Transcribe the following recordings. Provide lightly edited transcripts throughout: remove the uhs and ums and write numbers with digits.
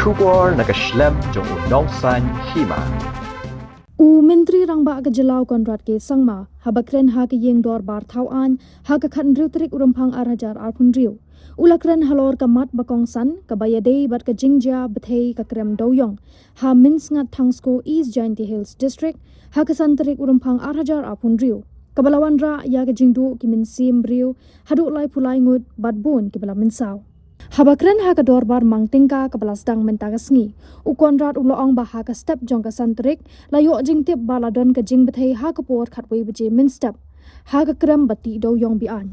Shubor nakaslem jong unongsan Hima. Menteri Rangba ke Jelau Conrad ke Sangma, habakren ha ke yeng dor bar tauan, ha ke khan riu trik urumpang arhajar arpun riu. Ulakren halor ke mat bakong san, ke bayadei bat ke jingja bethei ke krem Dewïong, ha mins ngat Thangsko East Giant Hills District, ha ke san trik urumpang arhajar arpun riu. Kebalawan ra ya ke jingdu ki min sim riu, Haduh lai pulai Ngut bat bun ki bala minsau. Habakren ha ke dorbar mang tingka ke balas dang mentagasngi. Conrad uloong bah ha ke step jong ke santrik, layo jing tip baladon ke jing bethei ha ke por khatwei beje min step. Ha ke krem bati Dewïong Be-Aiñ.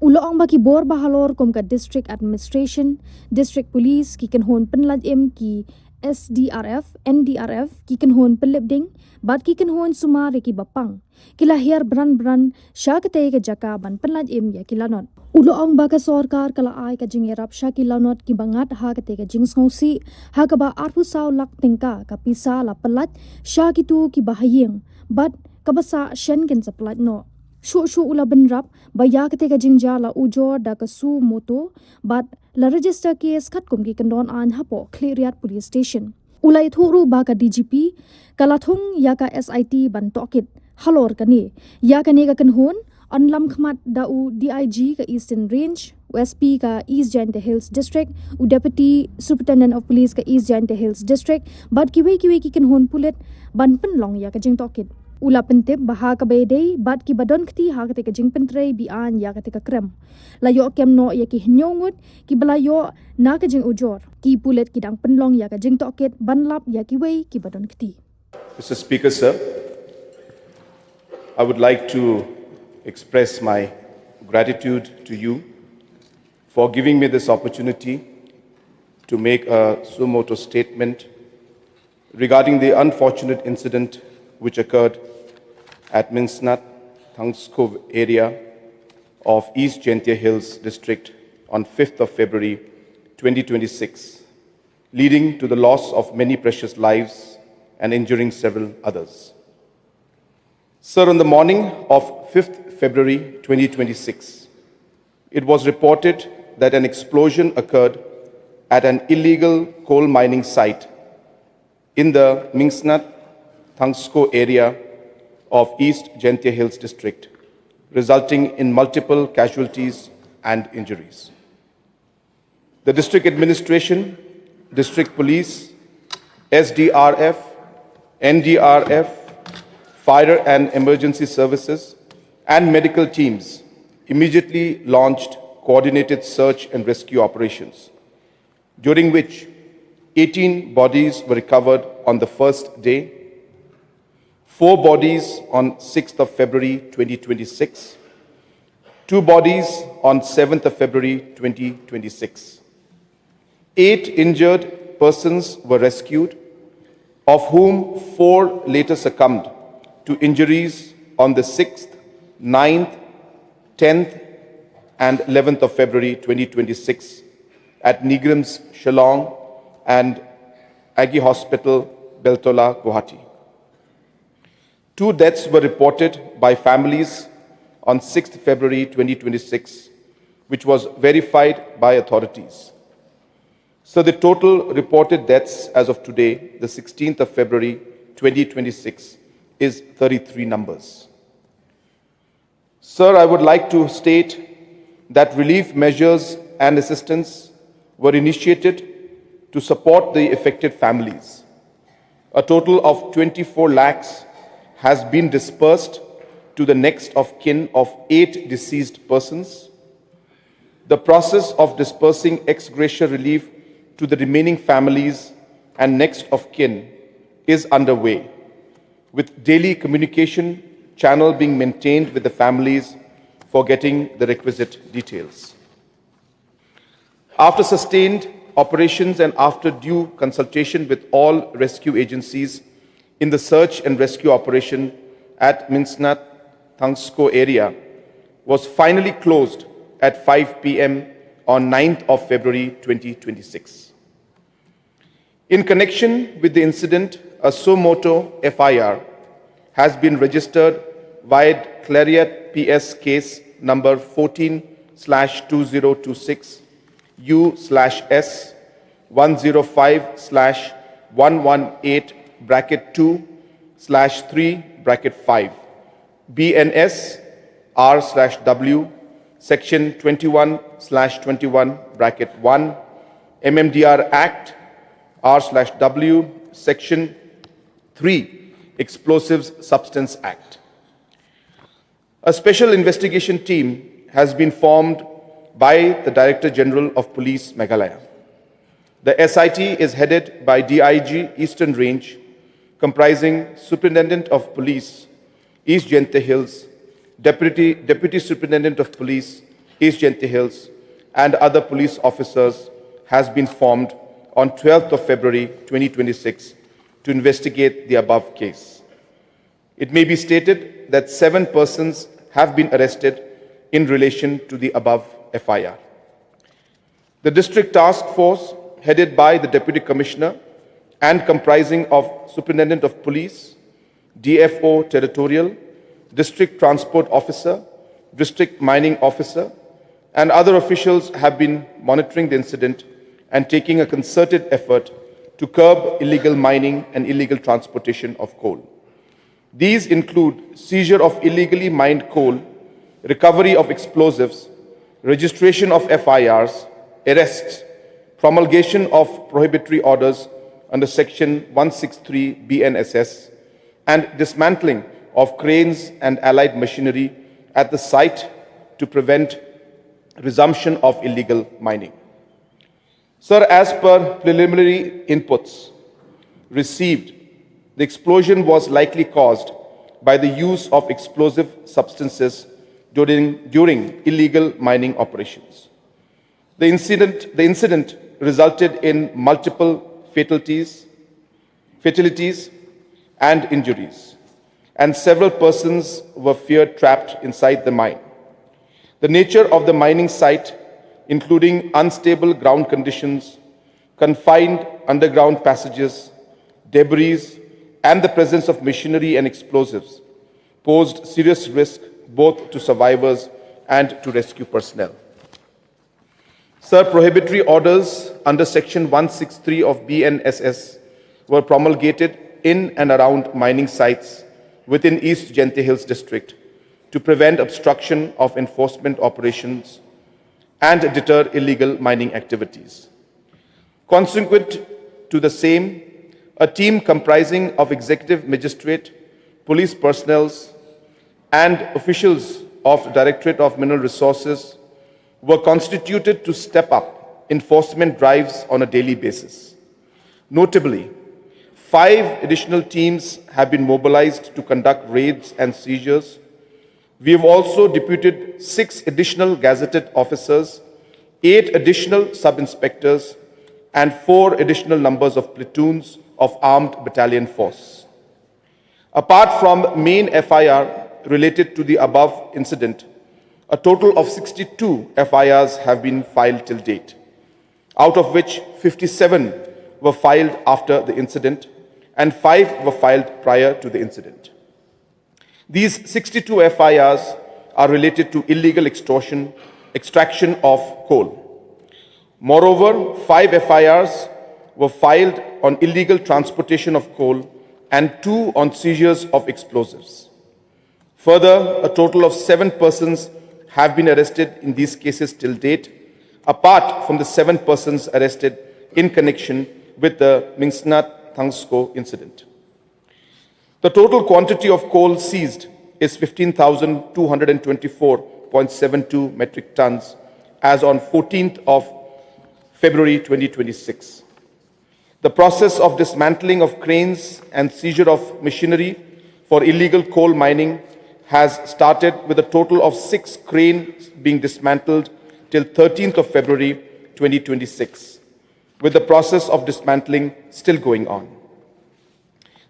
Uloong ba ki bor bahalor kom ke district administration, district police ki ken hon penlaj im ki SDRF, NDRF ki ken hon pelibding, bat ki ken hon sumare ki bapang. Kila hiar bran sya ke tei ke jaka ban penlaj im ya kilanot. Uloong ba ke sorkar kala ai ke jing erap sya kilanot ki bangat ha ke tei ke jing sngosi, ha ke ba arpu saw lak tingka ka pisa la pelat sya ki tu ki bahayeng, bat kabasa shen ken saplat no. Shu ula benrap baya ketika jingja la ujor da ke su moto bat la register case khat kum ki kendon an hapo cleariat police station. Ulai thuru ba ka DGP kalathung ya ka SIT ban tokit halor kani ya ka ne ka kenhun anlam khmat da u DIG ka Eastern Range, USP ka East Giant Hills District, u Deputy Superintendent of Police ka East Giant Hills District, bat kiwe ki kenhun pulit ban penlong ya ka jing tokit. Ula pentip baha ka bedei bat ki badon kti ha ka jing pentrei Be-Aiñ ya ka krem. Layo kem no ya ki hnyongut ki balayo na ka jing ujor. Ki pulet ki dang penlong ya ka jing tokit banlap ya ki wei ki badon kti. Mr. Speaker, sir, I would like to express my gratitude to you for giving me this opportunity to make a suo motu statement regarding the unfortunate incident which occurred at Minsnat, Thangsko area of East Giant Hills District on 5th of February 2026, leading to the loss of many precious lives and injuring several others. Sir, on the morning of 5th February 2026, it was reported that an explosion occurred at an illegal coal mining site in the Minsnat, Thangsko area of East Giant Hills District, resulting in multiple casualties and injuries. The district administration, district police, SDRF, NDRF, fire and emergency services, and medical teams immediately launched coordinated search and rescue operations, during which 18 bodies were recovered on the first day, 4 bodies on 6th of February 2026, 2 bodies on 7th of February 2026. 8 injured persons were rescued, of whom 4 later succumbed to injuries on the 6th, 9th, 10th, and 11th of February 2026 at Nigram's Shillong and Aggie Hospital, Beltola, Guwahati. 2 deaths were reported by families on 6th February 2026, which was verified by authorities. So the total reported deaths as of today, the 16th of February 2026, is 33 numbers. Sir, I would like to state that relief measures and assistance were initiated to support the affected families. A total of 24 lakhs has been dispersed to the next of kin of 8 deceased persons. The process of dispersing ex gratia relief to the remaining families and next of kin is underway, with daily communication channel being maintained with the families for getting the requisite details. After sustained operations and after due consultation with all rescue agencies in the search and rescue operation at Minsnat, Thangsko area was finally closed at 5 p.m. on 9th of February 2026. In connection with the incident, a suo motu FIR has been registered via Clariat PS case number 14/2026 U/S 105/118 bracket 2/3 bracket 5, BNS R/W, Section 21/21 bracket 1, MMDR Act R/W, Section 3, Explosives Substance Act. A special investigation team has been formed by the Director General of Police, Meghalaya. The SIT is headed by DIG Eastern Range, comprising Superintendent of Police, East Jente Hills, Deputy Superintendent of Police, East Jente Hills, and other police officers, has been formed on 12th of February 2026 to investigate the above case. It may be stated that 7 persons have been arrested in relation to the above FIR. The District Task Force, headed by the Deputy Commissioner and comprising of Superintendent of Police, DFO Territorial, District Transport Officer, District Mining Officer, and other officials have been monitoring the incident and taking a concerted effort to curb illegal mining and illegal transportation of coal. These include seizure of illegally mined coal, recovery of explosives, registration of FIRs, arrests, promulgation of prohibitory orders under Section 163 BNSS, and dismantling of cranes and allied machinery at the site to prevent resumption of illegal mining. Sir, as per preliminary inputs received, the explosion was likely caused by the use of explosive substances during illegal mining operations. The incident resulted in multiple fatalities and injuries, and several persons were feared trapped inside the mine. The nature of the mining site, including unstable ground conditions, confined underground passages, debris, and the presence of machinery and explosives, posed serious risk both to survivors and to rescue personnel. Sir, prohibitory orders under Section 163 of BNSS were promulgated in and around mining sites within East Jente Hills District to prevent obstruction of enforcement operations and deter illegal mining activities. Consequent to the same, a team comprising of executive magistrate, police personnel, and officials of the Directorate of Mineral Resources were constituted to step up enforcement drives on a daily basis. Notably, 5 additional teams have been mobilized to conduct raids and seizures. We have also deputed 6 additional gazetted officers, 8 additional sub-inspectors, and 4 additional numbers of platoons of armed battalion force. Apart from main FIR related to the above incident, a total of 62 FIRs have been filed till date, out of which 57 were filed after the incident and 5 were filed prior to the incident. These 62 FIRs are related to illegal extraction of coal. Moreover, 5 FIRs were filed on illegal transportation of coal and 2 on seizures of explosives. Further, a total of 7 persons have been arrested in these cases till date, apart from the 7 persons arrested in connection with the Thangsko incident. The total quantity of coal seized is 15,224.72 metric tons as on 14th of February 2026. The process of dismantling of cranes and seizure of machinery for illegal coal mining has started with a total of 6 cranes being dismantled till 13th of February 2026, with the process of dismantling still going on.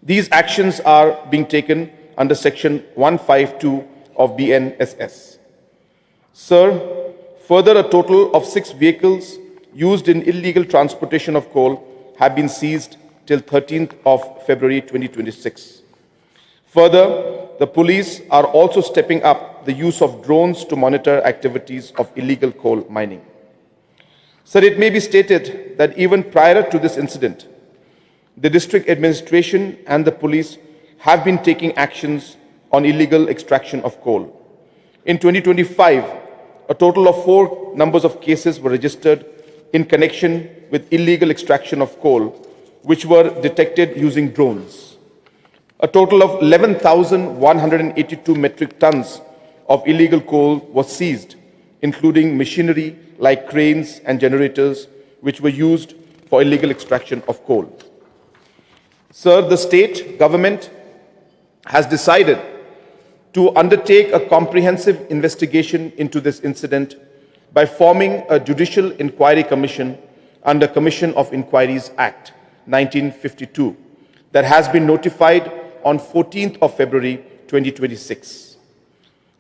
These actions are being taken under Section 152 of BNSS. Sir, further a total of 6 vehicles used in illegal transportation of coal have been seized till 13th of February 2026. Further, the police are also stepping up the use of drones to monitor activities of illegal coal mining. Sir, it may be stated that even prior to this incident, the district administration and the police have been taking actions on illegal extraction of coal. In 2025, a total of 4 numbers of cases were registered in connection with illegal extraction of coal, which were detected using drones. A total of 11,182 metric tons of illegal coal was seized, including machinery like cranes and generators, which were used for illegal extraction of coal. Sir, the state government has decided to undertake a comprehensive investigation into this incident by forming a Judicial Inquiry Commission under Commission of Inquiries Act 1952 that has been notified on 14th of February 2026.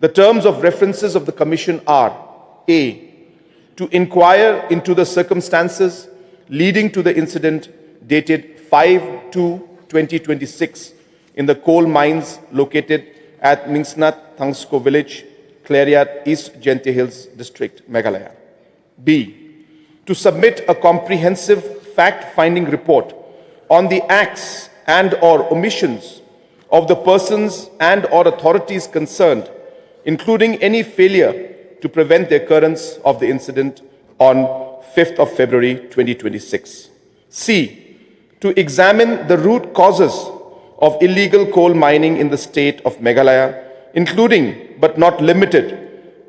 The terms of references of the Commission are A. To inquire into the circumstances leading to the incident dated 5/2/2026 in the coal mines located at Mingsnat Thangsko village, Clariat, East Jente Hills District, Meghalaya. B. To submit a comprehensive fact-finding report on the acts and or omissions of the persons and or authorities concerned, including any failure to prevent the occurrence of the incident on 5th of February 2026. C. To examine the root causes of illegal coal mining in the state of Meghalaya, including but not limited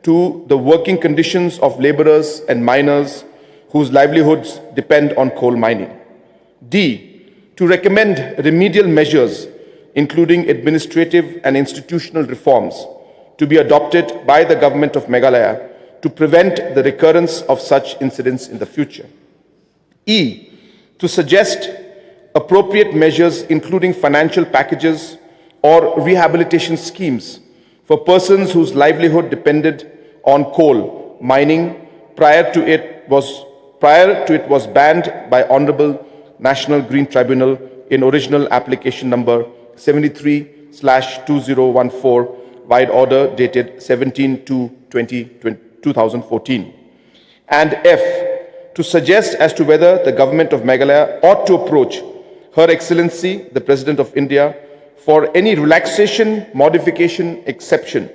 to the working conditions of laborers and miners whose livelihoods depend on coal mining. D. To recommend remedial measures, including administrative and institutional reforms, to be adopted by the government of Meghalaya to prevent the recurrence of such incidents in the future. E. To suggest appropriate measures, including financial packages or rehabilitation schemes for persons whose livelihood depended on coal mining prior to it was banned by Honorable National Green Tribunal in original application number 73/2014, wide order dated 17/2/2014. And F. To suggest as to whether the government of Meghalaya ought to approach Her Excellency, the President of India, for any relaxation, modification, exception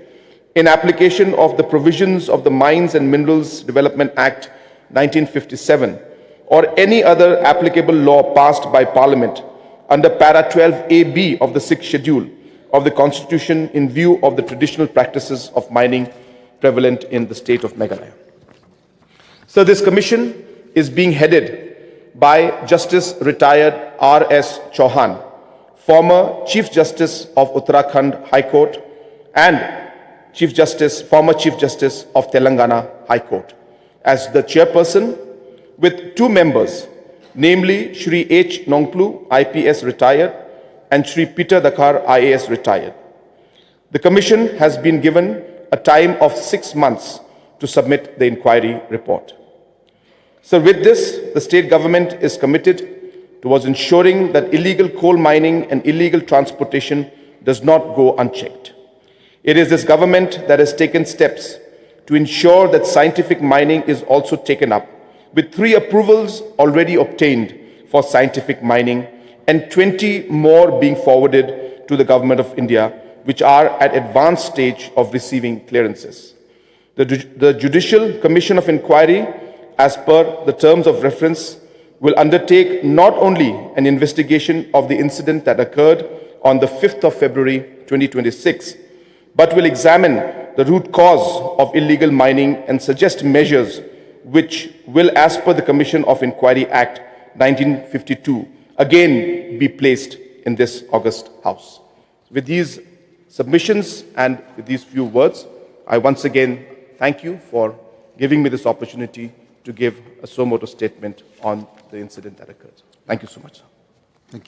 in application of the provisions of the Mines and Minerals Development Act 1957 or any other applicable law passed by Parliament under Para 12AB of the 6th Schedule of the Constitution in view of the traditional practices of mining prevalent in the state of Meghalaya. So this commission is being headed by Justice Retired R.S. Chauhan, former Chief Justice of Uttarakhand High Court and former Chief Justice of Telangana High Court, as the chairperson, with 2 members, namely Shri H. Nongplu, IPS retired, and Shri Peter Dakhar, IAS retired. The commission has been given a time of 6 months to submit the inquiry report. So with this, the state government is committed towards ensuring that illegal coal mining and illegal transportation does not go unchecked. It is this government that has taken steps to ensure that scientific mining is also taken up, with 3 approvals already obtained for scientific mining and 20 more being forwarded to the Government of India, which are at advanced stage of receiving clearances. The Judicial Commission of Inquiry, as per the terms of reference, will undertake not only an investigation of the incident that occurred on the 5th of February 2026, but will examine the root cause of illegal mining and suggest measures which will, as per the Commission of Inquiry Act 1952, again be placed in this august House. With these submissions and with these few words, I once again thank you for giving me this opportunity to give a suo motu statement on the incident that occurred. Thank you so much.